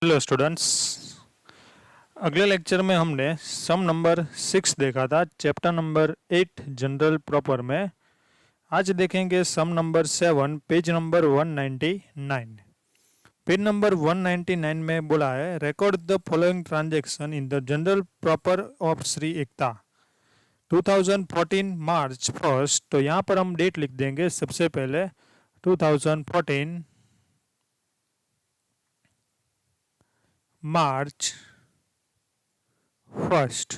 Hello students, अगले lecture में हमने सम नंबर 6 देखा था चैप्टर नंबर 8 जनरल प्रॉपर में। आज देखेंगे sum number 7 page number 199। Page number 199 में बोला है record the following transaction in the journal proper of Shri Ekta 2014 March 1। तो यहाँ पर हम डेट लिख देंगे सबसे पहले 2014 मार्च 1st।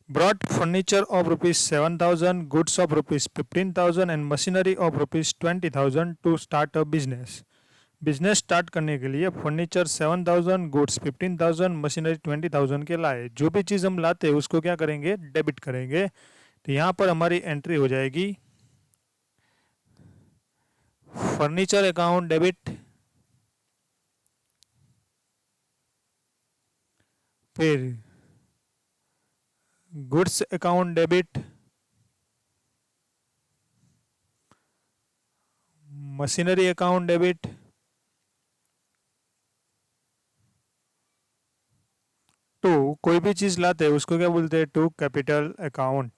brought furniture of rupees 7,000, goods of rupees 15,000 and machinery of rupees 20,000 to start a business। Business start करने के लिए फर्नीचर 7,000, गुड्स 15,000, मशीनरी 20,000 के लाए। जो भी चीज़ हम लाते हैं उसको क्या करेंगे, डेबिट करेंगे। तो यहाँ पर हमारी एंट्री हो जाएगी फर्नीचर अकाउंट डेबिट, फिर goods account debit, machinery account debit, to कोई भी चीज लाते हैं उसको क्या बोलते हैं, टू कैपिटल अकाउंट।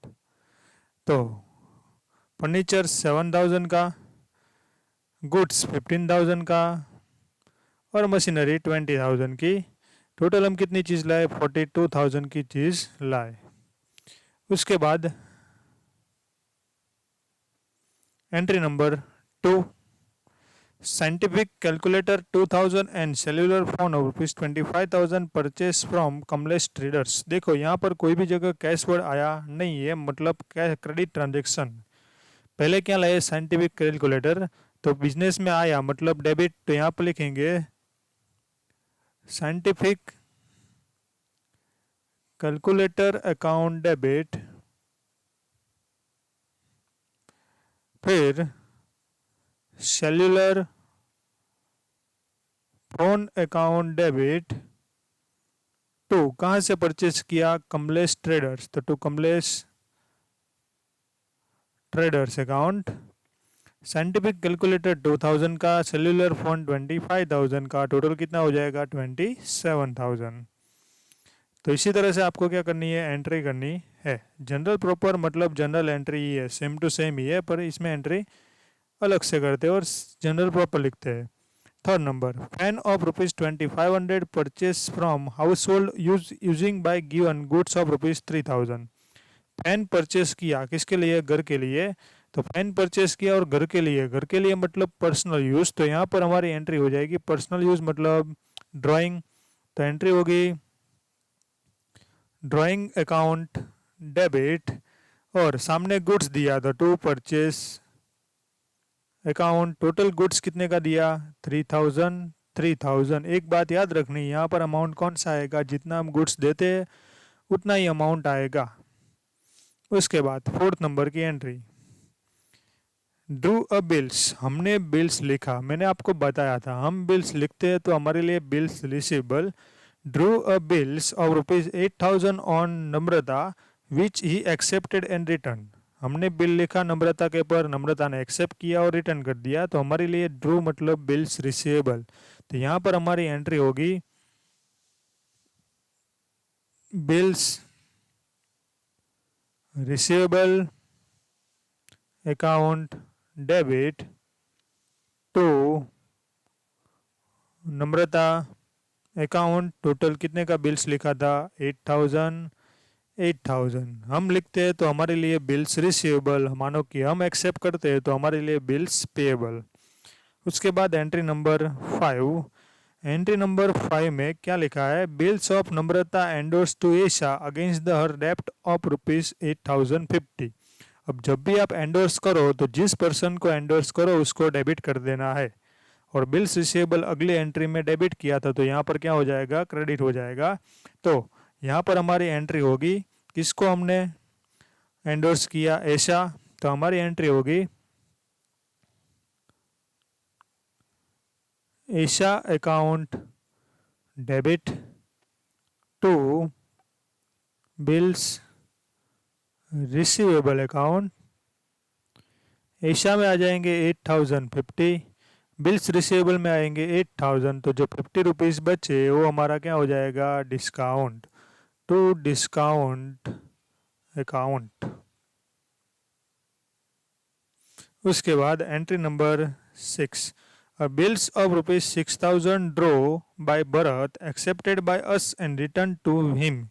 तो फर्नीचर 7,000 का, गुड्स 15,000 का और मशीनरी 20,000 की। टोटल हम कितनी चीज लाए, 42,000 की चीज लाए। उसके बाद entry number 2, scientific calculator 2000 and cellular phone of ₹25,000 purchase from Kamlesh traders. देखो यहाँ पर कोई भी जगह कैश वर्ड आया नहीं है, मतलब क्रेडिट ट्रांजेक्शन। पहले क्या लाए, साइंटिफिक कैलकुलेटर, तो बिजनेस में आया मतलब डेबिट। तो यहाँ पर लिखेंगे साइंटिफिक कैलकुलेटर अकाउंट डेबिट, फिर cellular phone account debit to कहां से परचेस किया, कमलेश ट्रेडर्स। तो to Kamlesh traders account. Scientific calculator 2000 का, सेल्यूलर फोन 25,000 का, टोटल कितना हो जाएगा 27,000। तो इसी तरह से आपको क्या करनी है, एंट्री करनी है। जनरल प्रॉपर मतलब जनरल एंट्री ही है, सेम टू सेम ही है, पर इसमें एंट्री अलग से करते हैं और जनरल प्रॉपर लिखते हैं। Third number, fan of ₹2500 purchase from house hold using by given goods of ₹3,000। Fan purchase किया किसके लिए, घर के लिए। तो फैन परचेस किया और घर के लिए मतलब पर्सनल यूज। तो यहाँ पर हमारी एंट्री हो जाएगी पर्सनल यूज मतलब ड्राइंग। तो एंट्री होगी ड्राइंग अकाउंट डेबिट, और सामने गुड्स दिया था to purchase account. Total goods कितने का दिया, 3,000। एक बात याद रखनी, यहाँ पर अमाउंट कौन सा आएगा, जितना हम गुड्स देते हैं उतना ही अमाउंट आएगा। उसके बाद फोर्थ नंबर की एंट्री, ड्रू अ बिल्स। हमने बिल्स लिखा, मैंने आपको बताया था हम बिल्स लिखते हैं तो हमारे लिए bills receivable. Drew a bills of ₹8,000 on Namrata which he accepted and return. हमने बिल लिखा नम्रता के पर, नम्रता ने एक्सेप्ट किया और रिटर्न कर दिया। तो हमारे लिए ड्रू मतलब बिल्स रिसीवेबल। तो यहाँ पर हमारी एंट्री होगी bills receivable account debit to Namrata account. Total कितने का बिल्स लिखा था, 8,000 हम लिखते हैं तो हमारे लिए बिल्स रिसीवेबल, मानो कि हम एक्सेप्ट करते हैं तो हमारे लिए बिल्स पेएबल। उसके बाद एंट्री नंबर 5, एंट्री नंबर 5 में क्या लिखा है, bills of Namrata endorse to Esha against the her डेप्ट ऑफ ₹8,050। अब जब भी आप एंडोर्स करो तो जिस पर्सन को एंडोर्स करो उसको डेबिट कर देना है, और बिल्स रिसीवेबल अगली एंट्री में डेबिट किया था तो यहाँ पर क्या हो जाएगा, क्रेडिट हो जाएगा। तो यहाँ पर हमारी एंट्री होगी, किसको हमने एंडोर्स किया, ऐशा। तो हमारी एंट्री होगी Aisha account debit to bills receivable account. Aisha में आ जाएंगे 8,050, बिल्स रिसीवेबल में आएंगे 8000, तो जो 50 रुपीज़ बचे वो हमारा क्या हो जाएगा, डिस्काउंट, टू डिस्काउंट अकाउंट। उसके बाद entry number 6, bills of ₹6000 draw by Bharat accepted by us and return to him.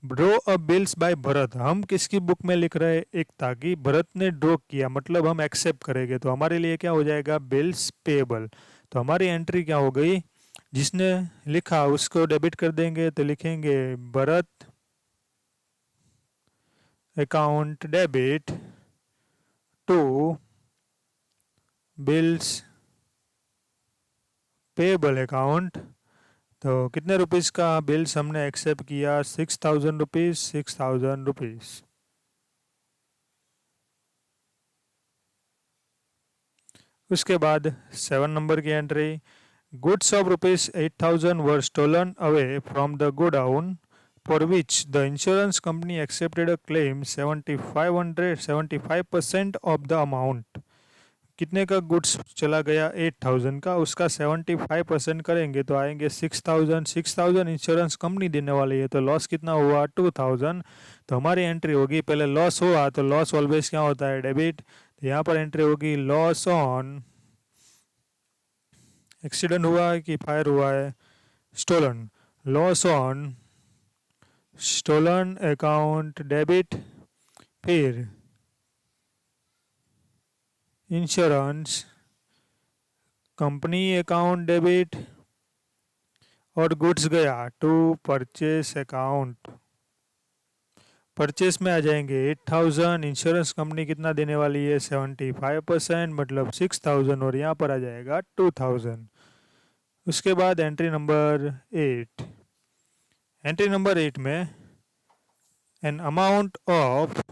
Draw a bills by Bharat, हम किसकी बुक में लिख रहे हैं, एकता की। भरत ने ड्रॉ किया मतलब हम एक्सेप्ट करेंगे, तो हमारे लिए क्या हो जाएगा, बिल्स पेएबल। तो हमारी एंट्री क्या हो गई, जिसने लिखा उसको डेबिट कर देंगे, तो लिखेंगे Bharat account debit to bills payable account. तो कितने रुपीस का बिल्स हमने एक्सेप्ट किया, 6000 रुपीज़, 6000 रुपीज़। उसके बाद 7 नंबर की entry, goods of ₹8000 were stolen away from the godown for which the insurance company accepted a claim 75% of the amount. कितने का गुड्स चला गया, 8000 का, उसका 75% करेंगे तो आएंगे 6000। 6000 इंश्योरेंस कंपनी देने वाली है, तो लॉस कितना हुआ, 2000। तो हमारी एंट्री होगी, पहले लॉस हुआ तो लॉस ऑलवेज क्या होता है, डेबिट। तो यहाँ पर एंट्री होगी लॉस ऑन, एक्सीडेंट हुआ है कि फायर हुआ है, stolen, loss on stolen account debit, फिर इंश्योरेंस कंपनी अकाउंट डेबिट, और गुड्स गया टू परचेस अकाउंट। परचेस में आ जाएंगे 8000, इंश्योरेंस कंपनी कितना देने वाली है, 75%, मतलब 6000, और यहाँ पर आ जाएगा 2000। उसके बाद एंट्री नंबर 8, एंट्री नंबर 8 में an amount of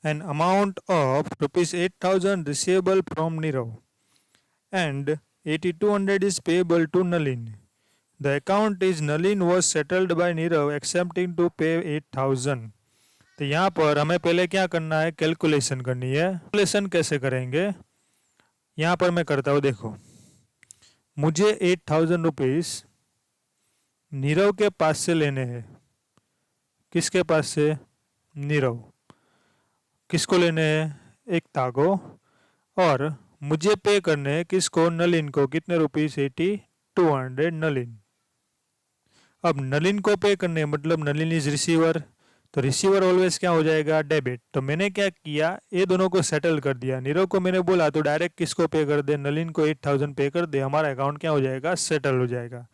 ₹8000 receivable from Nirav and 8200 is payable to Nalin. The account is Nalin was settled by Nirav accepting to pay 8000। तो यहाँ पर हमें पहले क्या करना है, कैलकुलेशन करनी है। कैलकुलेशन कैसे करेंगे, यहाँ पर मैं करता हूँ, देखो मुझे 8000 रुपीज़ नीरव के पास से लेने हैं। किसके पास से, नीरव। किसको लेने हैं, एकता को। और मुझे पे करने हैं किसको, नलिन को। कितने रुपीस, 8200 नलिन। अब नलिन को पे करने मतलब नलिन इज रिसीवर, तो रिसीवर ऑलवेज क्या हो जाएगा, डेबिट। तो मैंने क्या किया, ये दोनों को सेटल कर दिया। नीरव को मैंने बोला तो डायरेक्ट किसको पे कर दे, नलिन को 8000 पे कर दे, हमारा अकाउंट क्या हो जाएगा, सेटल हो जाएगा।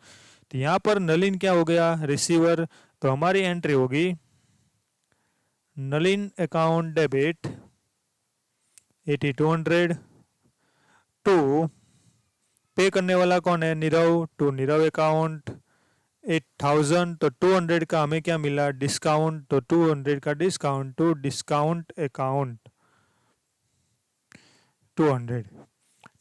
तो यहाँ पर नलिन क्या हो गया, रिसीवर। तो हमारी एंट्री होगी नलिन अकाउंट डेबिट 8200 टू, पे करने वाला कौन है, नीरव, टू नीरव अकाउंट 8000। तो 200 का हमें क्या मिला, डिस्काउंट। तो 200 का डिस्काउंट टू डिस्काउंट अकाउंट 200।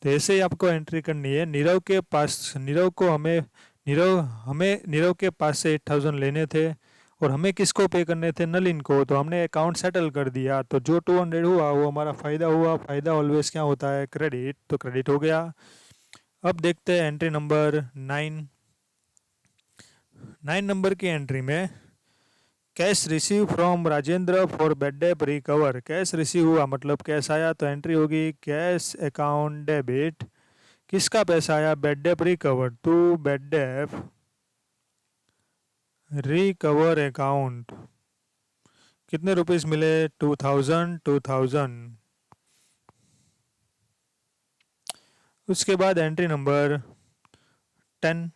तो ऐसे ही आपको एंट्री करनी है। नीरव के पास, नीरव को हमें नीरव के पास से 8000 लेने थे, और हमें किसको पे करने थे, नलिन को। तो हमने अकाउंट सेटल कर दिया, तो जो 200 हुआ वो हमारा फ़ायदा हुआ। फ़ायदा ऑलवेज क्या होता है, क्रेडिट, तो क्रेडिट हो गया। अब देखते हैं एंट्री नंबर 9। 9 नंबर की एंट्री में cash receive from Rajendra for bed debt recover. Cash receive हुआ मतलब कैश आया, तो एंट्री होगी कैश अकाउंट डेबिट, किसका पैसा आया, bad debt recover, to bad debt recover account. कितने रुपीस मिले, 2000। उसके बाद entry number 10,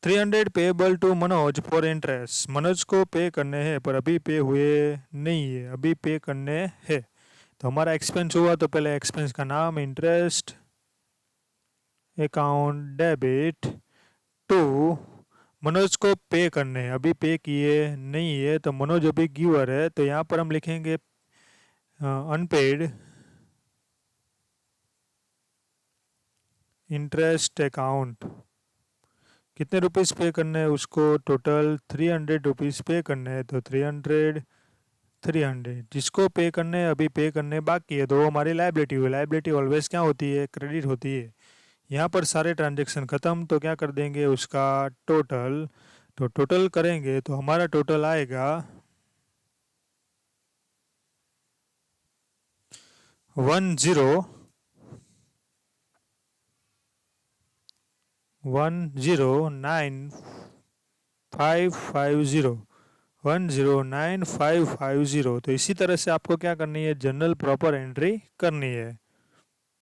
300 payable to Manoj for interest. Manoj को पे करने हैं पर अभी पे हुए नहीं है, अभी पे करने हैं। तो हमारा एक्सपेंस हुआ, तो पहले एक्सपेंस का नाम, interest account debit to, Manoj को पे करने हैं, अभी पे किए नहीं है, तो मनोज अभी गिवर है, तो यहाँ पर हम लिखेंगे अनपेड इंटरेस्ट अकाउंट। कितने रुपीस पे करने हैं उसको, टोटल 300 रुपीस पे करने हैं, तो 300 300 जिसको पे करने अभी पे करने बाकी है, तो वो हमारी लाइबिलिटी हुई। लाइबिलिटी ऑलवेज क्या होती है, क्रेडिट होती है। यहाँ पर सारे ट्रांजेक्शन खत्म, तो क्या कर देंगे उसका टोटल। तो टोटल करेंगे तो हमारा टोटल आएगा 109,550। तो इसी तरह से आपको क्या करनी है, जनरल प्रॉपर एंट्री करनी है।